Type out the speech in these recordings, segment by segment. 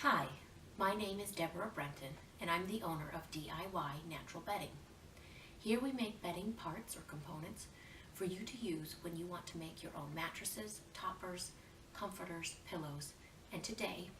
Hi, my name is Deborah Brenton, and I'm the owner of DIY Natural Bedding. Here we make bedding parts or components for you to use when you want to make your own mattresses, toppers, comforters, pillows, and today,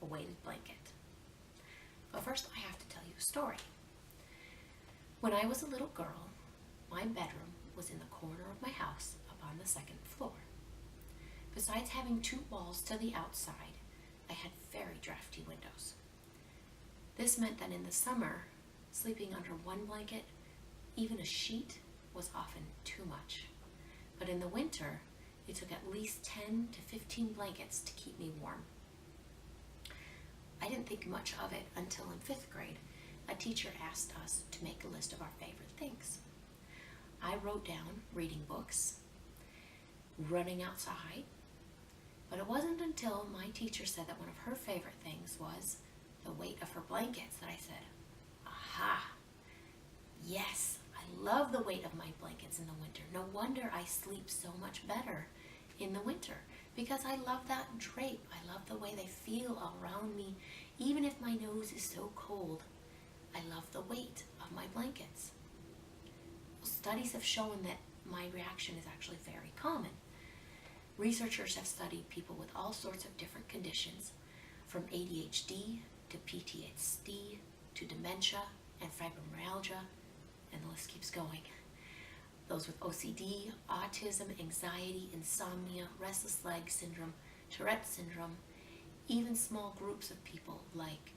a weighted blanket. But first I have to tell you a story. When I was a little girl, my bedroom was in the corner of my house up on the second floor. Besides having two walls to the outside, I had very drafty windows. This meant that in the summer, sleeping under one blanket, even a sheet, was often too much. But in the winter, it took at least 10 to 15 blankets to keep me warm. I didn't think much of it until in 5th grade, a teacher asked us to make a list of our favorite things. I wrote down reading books, running outside, but it wasn't until my teacher said that one of her favorite things was the weight of her blankets that I said, aha, yes, I love the weight of my blankets in the winter. No wonder I sleep so much better in the winter because I love that drape. I love the way they feel around me. Even if my nose is so cold, I love the weight of my blankets. Studies have shown that my reaction is actually very common. Researchers have studied people with all sorts of different conditions, from ADHD to PTSD to dementia and fibromyalgia, and the list keeps going. Those with OCD, autism, anxiety, insomnia, restless leg syndrome, Tourette syndrome, even small groups of people like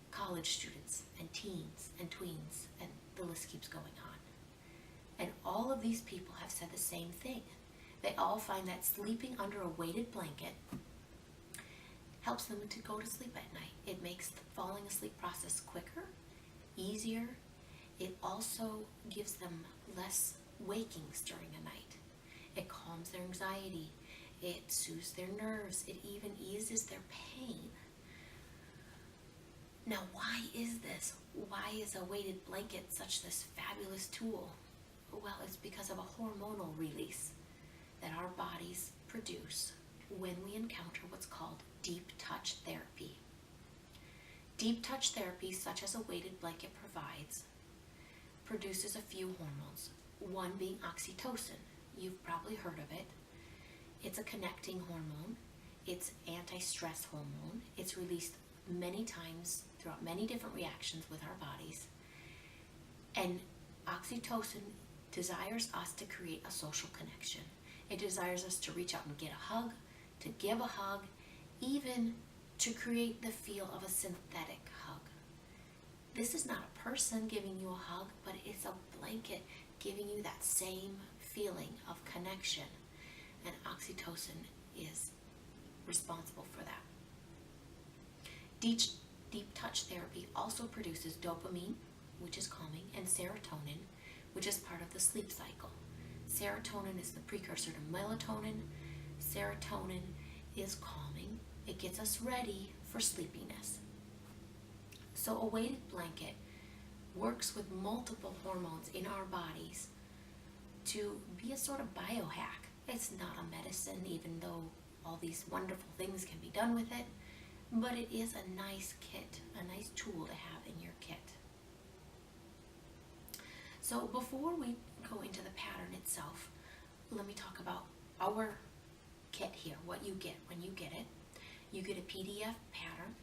college students and teens and tweens, and the list keeps going on. And all of these people have said the same thing. They all find that sleeping under a weighted blanket helps them to go to sleep at night. It makes the falling asleep process quicker, easier. It also gives them less wakings during the night. It calms their anxiety. It soothes their nerves. It even eases their pain. Now, why is this? Why is a weighted blanket such this fabulous tool? Well, it's because of a hormonal release that our bodies produce when we encounter what's called deep touch therapy. Deep touch therapy, such as a weighted blanket provides, produces a few hormones, one being oxytocin. You've probably heard of it. It's a connecting hormone. It's anti-stress hormone. It's released many times throughout many different reactions with our bodies. And oxytocin desires us to create a social connection. It desires us to reach out and get a hug, to give a hug, even to create the feel of a synthetic hug. This is not a person giving you a hug, but it's a blanket giving you that same feeling of connection. And oxytocin is responsible for that. Deep touch therapy also produces dopamine, which is calming, and serotonin, which is part of the sleep cycle. Serotonin is the precursor to melatonin. Serotonin is calming. It gets us ready for sleepiness. So a weighted blanket works with multiple hormones in our bodies to be a sort of biohack. It's not a medicine, even though all these wonderful things can be done with it, but it is a nice kit, a nice tool to have in your kit. So before we go into the pattern itself, let me talk about our kit here, what you get when you get it. You get a PDF pattern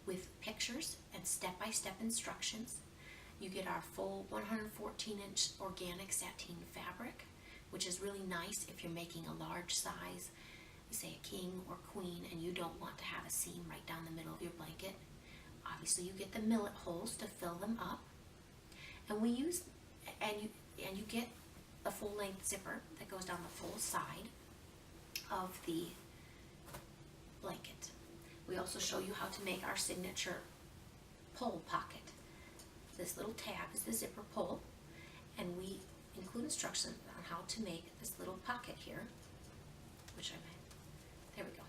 with pictures and step-by-step instructions. You get our full 114-inch organic sateen fabric, which is really nice if you're making a large size, say a king or queen, and you don't want to have a seam right down the middle of your blanket. Obviously, you get the millet holes to fill them up. And you get a full-length zipper that goes down the full side of the blanket. We also show you how to make our signature pull pocket. This little tab is the zipper pull, and we include instructions on how to make this little pocket here, which I made. There we go.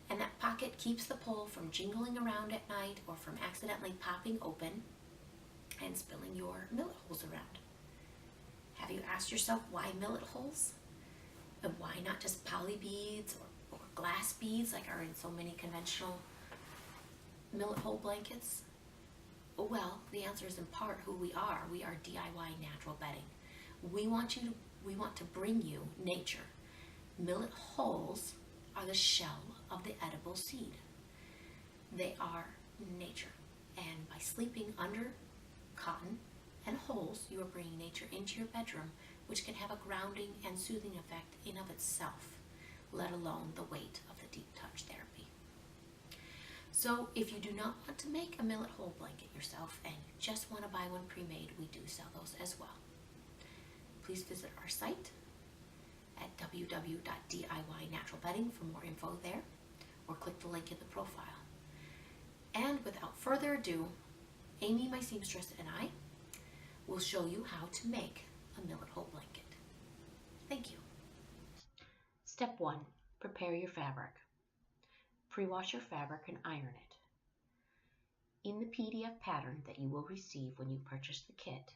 And that pocket keeps the pull from jingling around at night or from accidentally popping open and spilling your millet holes around. Have you asked yourself why millet holes? And why not just poly beads or glass beads like are in so many conventional millet hole blankets? Well, the answer is in part who we are. We are DIY natural bedding. We want to bring you nature. Millet holes are the shell of the edible seed. They are nature. And by sleeping under cotton and holes, you are bringing nature into your bedroom, which can have a grounding and soothing effect in of itself, let alone the weight of the deep touch therapy. So if you do not want to make a millet hole blanket yourself and you just want to buy one pre-made, we do sell those as well. Please visit our site at www.diynaturalbedding for more info there, or click the link in the profile. And without further ado, Amy, my seamstress, and I will show you how to make a millet hole blanket. Thank you. Step 1. Prepare your fabric. Pre-wash your fabric and iron it. In the PDF pattern that you will receive when you purchase the kit,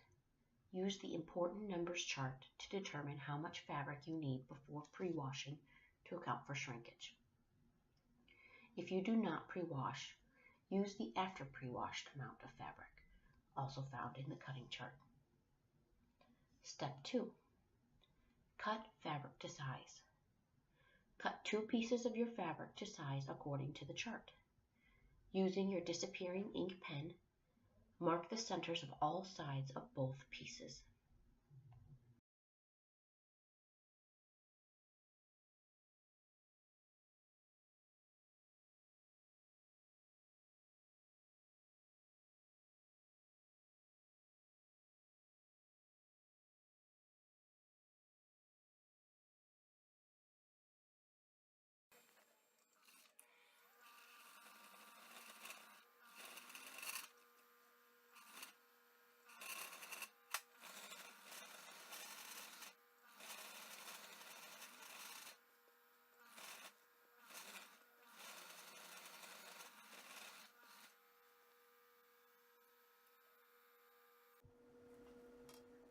use the important numbers chart to determine how much fabric you need before pre-washing to account for shrinkage. If you do not pre-wash, use the after pre-washed amount of fabric, also found in the cutting chart. Step 2. Cut fabric to size. Cut 2 pieces of your fabric to size according to the chart. Using your disappearing ink pen, mark the centers of all sides of both pieces.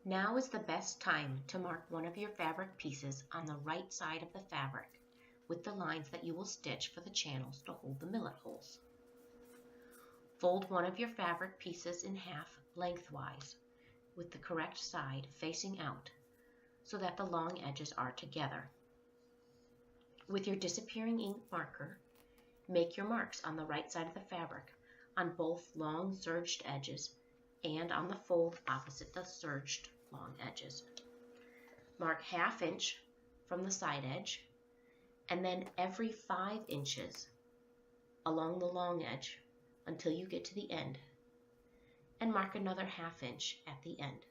Now is the best time to mark one of your fabric pieces on the right side of the fabric with the lines that you will stitch for the channels to hold the millet holes. Fold one of your fabric pieces in half lengthwise with the correct side facing out so that the long edges are together. With your disappearing ink marker, make your marks on the right side of the fabric on both long serged edges and on the fold opposite the serged long edges. Mark 1/2 inch from the side edge and then every 5 inches along the long edge until you get to the end, and mark another 1/2 inch at the end.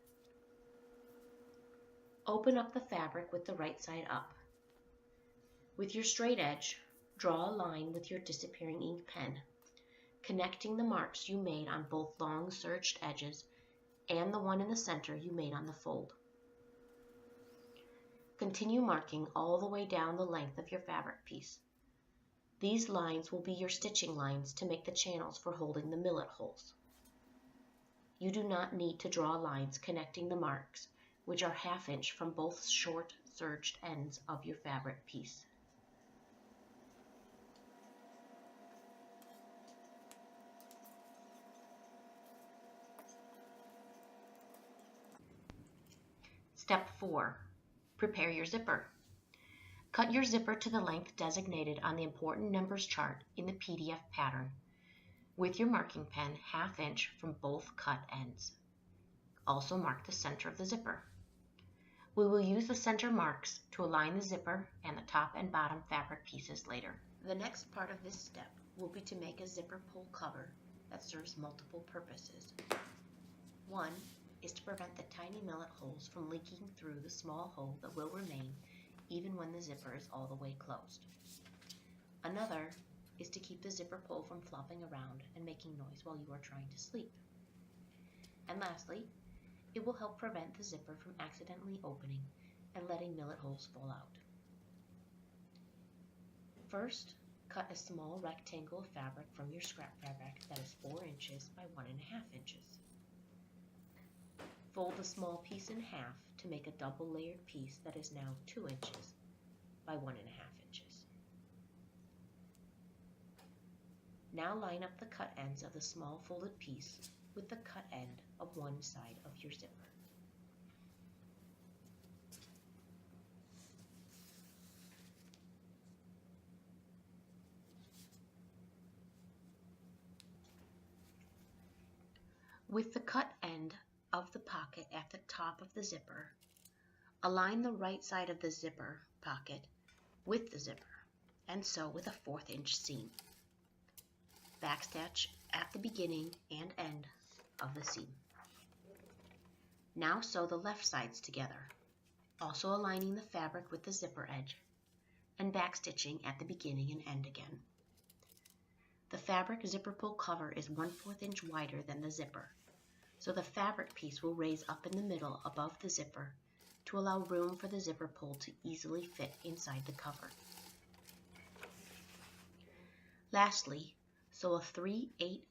Open up the fabric with the right side up. With your straight edge, draw a line with your disappearing ink pen, connecting the marks you made on both long serged edges and the one in the center you made on the fold. Continue marking all the way down the length of your fabric piece. These lines will be your stitching lines to make the channels for holding the millet holes. You do not need to draw lines connecting the marks, which are 1/2 inch from both short serged ends of your fabric piece. Step 4. Prepare your zipper. Cut your zipper to the length designated on the important numbers chart in the PDF pattern with your marking pen 1/2 inch from both cut ends. Also mark the center of the zipper. We will use the center marks to align the zipper and the top and bottom fabric pieces later. The next part of this step will be to make a zipper pull cover that serves multiple purposes. One is to prevent the tiny millet holes from leaking through the small hole that will remain even when the zipper is all the way closed. Another is to keep the zipper pull from flopping around and making noise while you are trying to sleep. And lastly, it will help prevent the zipper from accidentally opening and letting millet holes fall out. First, cut a small rectangle of fabric from your scrap fabric that is 4 inches by 1.5 inches. Fold the small piece in half to make a double layered piece that is now 2 inches by 1.5 inches. Now line up the cut ends of the small folded piece with the cut end of one side of your zipper. With the cut end of the pocket at the top of the zipper, align the right side of the zipper pocket with the zipper and sew with a 1/4 inch seam. Backstitch at the beginning and end of the seam. Now sew the left sides together, also aligning the fabric with the zipper edge and backstitching at the beginning and end again. The fabric zipper pull cover is 1/4 inch wider than the zipper, so the fabric piece will raise up in the middle above the zipper to allow room for the zipper pull to easily fit inside the cover. Lastly, sew a 3/8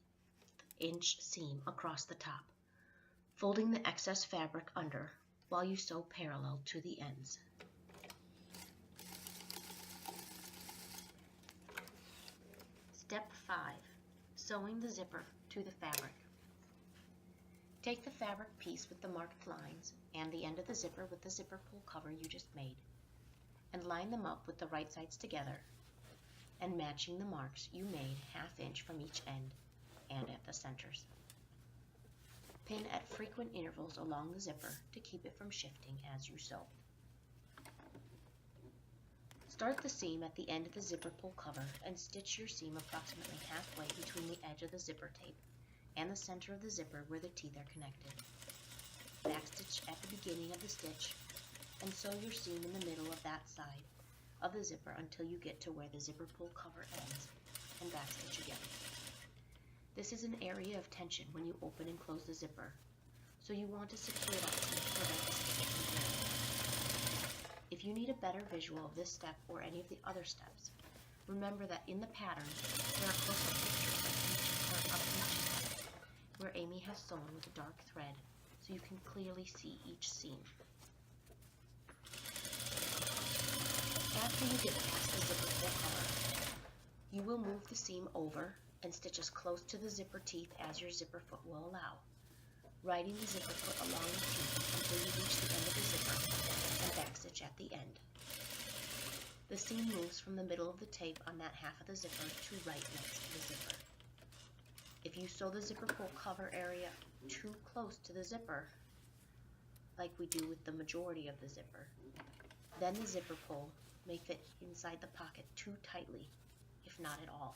inch seam across the top, folding the excess fabric under while you sew parallel to the ends. Step 5. Sewing the zipper to the fabric. Take the fabric piece with the marked lines and the end of the zipper with the zipper pull cover you just made, and line them up with the right sides together and matching the marks you made 1/2 inch from each end and at the centers. Pin at frequent intervals along the zipper to keep it from shifting as you sew. Start the seam at the end of the zipper pull cover and stitch your seam approximately halfway between the edge of the zipper tape and the center of the zipper where the teeth are connected. Backstitch at the beginning of the stitch and sew your seam in the middle of that side of the zipper until you get to where the zipper pull cover ends and backstitch again. This is an area of tension when you open and close the zipper, so you want to secure that seam to prevent the stitch from tearing. If you need a better visual of this step or any of the other steps, remember that in the pattern there are close-up pictures of each step where Amy has sewn with a dark thread so you can clearly see each seam. After you get past the zipper pull cover, you will move the seam over and stitch as close to the zipper teeth as your zipper foot will allow, riding the zipper foot along the teeth until you reach the end of the zipper and backstitch at the end. The seam moves from the middle of the tape on that half of the zipper to right next to the zipper. If you sew the zipper pull cover area too close to the zipper, like we do with the majority of the zipper, then the zipper pull may fit inside the pocket too tightly, if not at all.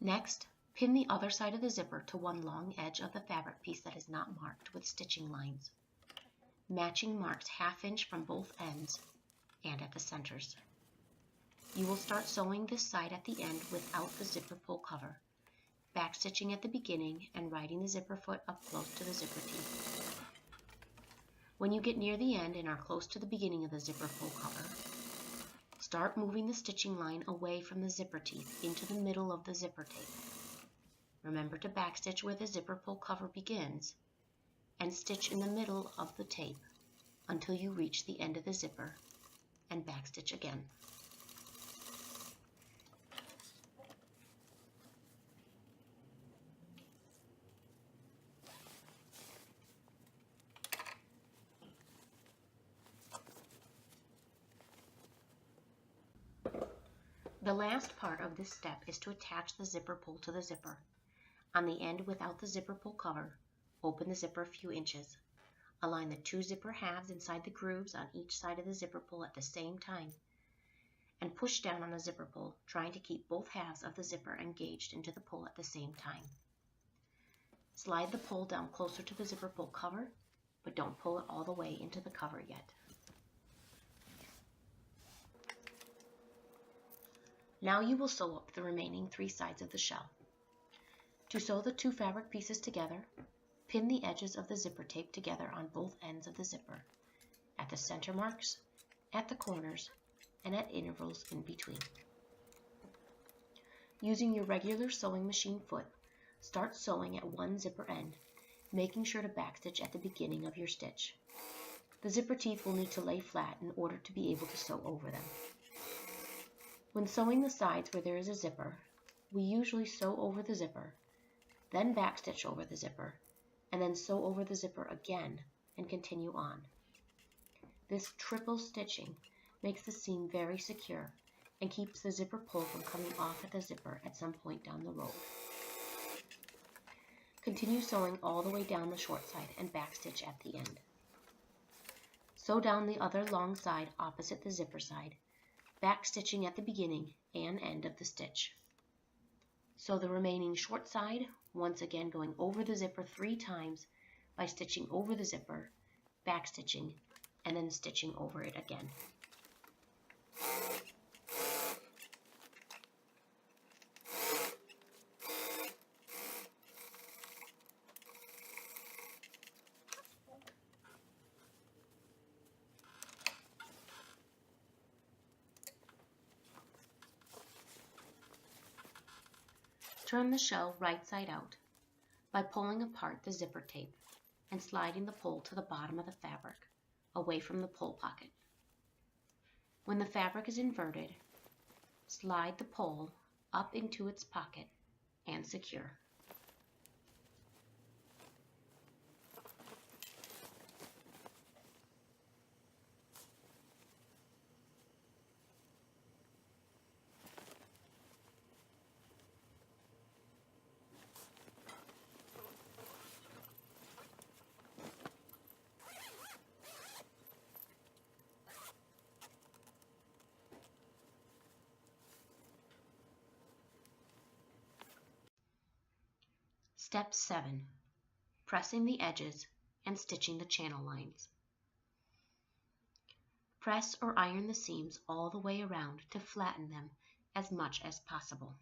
Next, pin the other side of the zipper to one long edge of the fabric piece that is not marked with stitching lines, matching marks 1/2 inch from both ends and at the centers. You will start sewing this side at the end without the zipper pull cover, backstitching at the beginning and riding the zipper foot up close to the zipper teeth. When you get near the end and are close to the beginning of the zipper pull cover, start moving the stitching line away from the zipper teeth into the middle of the zipper tape. Remember to backstitch where the zipper pull cover begins and stitch in the middle of the tape until you reach the end of the zipper and backstitch again. The last part of this step is to attach the zipper pull to the zipper. On the end without the zipper pull cover, open the zipper a few inches. Align the 2 zipper halves inside the grooves on each side of the zipper pull at the same time, and push down on the zipper pull, trying to keep both halves of the zipper engaged into the pull at the same time. Slide the pull down closer to the zipper pull cover, but don't pull it all the way into the cover yet. Now you will sew up the remaining 3 sides of the shell. To sew the 2 fabric pieces together, pin the edges of the zipper tape together on both ends of the zipper at the center marks, at the corners, and at intervals in between. Using your regular sewing machine foot, start sewing at one zipper end, making sure to backstitch at the beginning of your stitch. The zipper teeth will need to lay flat in order to be able to sew over them. When sewing the sides where there is a zipper, we usually sew over the zipper, then backstitch over the zipper, and then sew over the zipper again and continue on. This triple stitching makes the seam very secure and keeps the zipper pull from coming off at the zipper at some point down the road. Continue sewing all the way down the short side and backstitch at the end. Sew down the other long side opposite the zipper side, backstitching at the beginning and end of the stitch. Sew the remaining short side, once again going over the zipper 3 times by stitching over the zipper, backstitching, and then stitching over it again. Turn the shell right side out by pulling apart the zipper tape and sliding the pole to the bottom of the fabric, away from the pole pocket. When the fabric is inverted, slide the pole up into its pocket and secure. Step 7. Pressing the edges and stitching the channel lines. Press or iron the seams all the way around to flatten them as much as possible.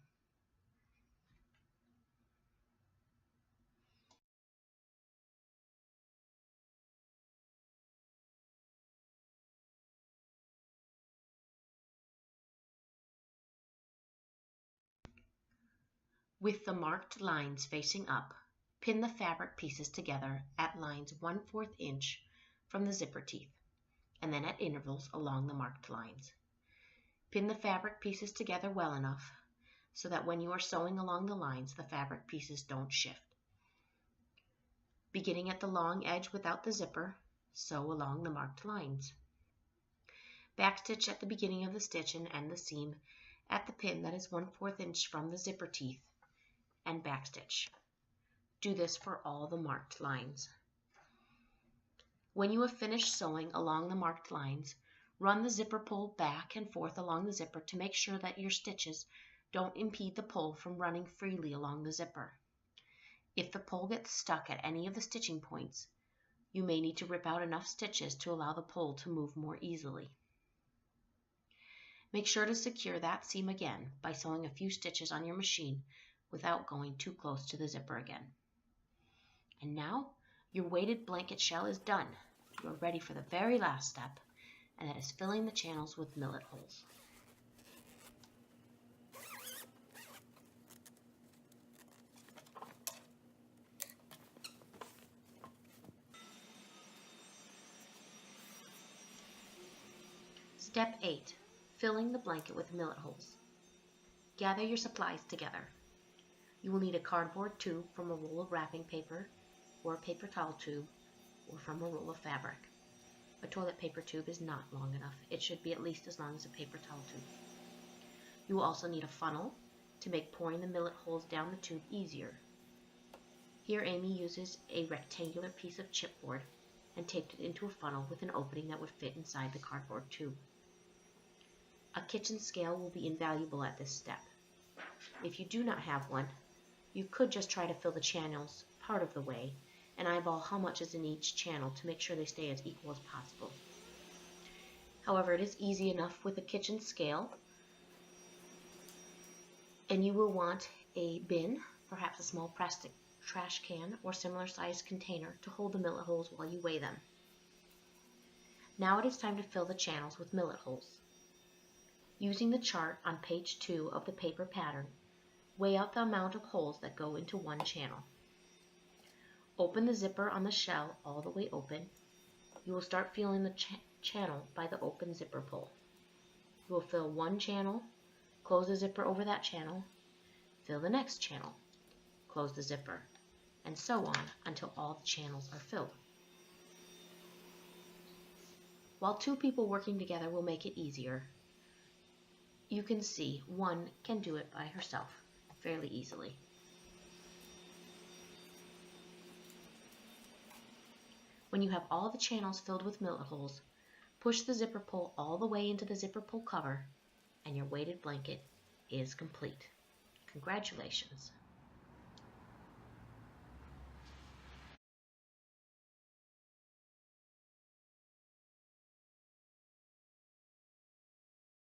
With the marked lines facing up, pin the fabric pieces together at lines 1/4 inch from the zipper teeth, and then at intervals along the marked lines. Pin the fabric pieces together well enough so that when you are sewing along the lines, the fabric pieces don't shift. Beginning at the long edge without the zipper, sew along the marked lines. Backstitch at the beginning of the stitch and end the seam at the pin that is 1/4 inch from the zipper teeth, and backstitch. Do this for all the marked lines. When you have finished sewing along the marked lines, run the zipper pull back and forth along the zipper to make sure that your stitches don't impede the pull from running freely along the zipper. If the pull gets stuck at any of the stitching points, you may need to rip out enough stitches to allow the pull to move more easily. Make sure to secure that seam again by sewing a few stitches on your machine without going too close to the zipper again. And now your weighted blanket shell is done. You are ready for the very last step, and that is filling the channels with millet holes. Step 8. Filling the blanket with millet holes. Gather your supplies together. You will need a cardboard tube from a roll of wrapping paper, or a paper towel tube, or from a roll of fabric. A toilet paper tube is not long enough. It should be at least as long as a paper towel tube. You will also need a funnel to make pouring the millet holes down the tube easier. Here Amy uses a rectangular piece of chipboard and taped it into a funnel with an opening that would fit inside the cardboard tube. A kitchen scale will be invaluable at this step. If you do not have one, you could just try to fill the channels part of the way and eyeball how much is in each channel to make sure they stay as equal as possible. However, it is easy enough with a kitchen scale, and you will want a bin, perhaps a small plastic trash can or similar sized container to hold the millet holes while you weigh them. Now it is time to fill the channels with millet holes. Using the chart on page 2 of the paper pattern, weigh out the amount of holes that go into one channel. Open the zipper on the shell all the way open. You will start feeling the channel by the open zipper pull. You will fill one channel, close the zipper over that channel, fill the next channel, close the zipper, and so on until all the channels are filled. While two people working together will make it easier, you can see one can do it by herself fairly easily. When you have all the channels filled with millet holes, push the zipper pull all the way into the zipper pull cover, and your weighted blanket is complete. Congratulations!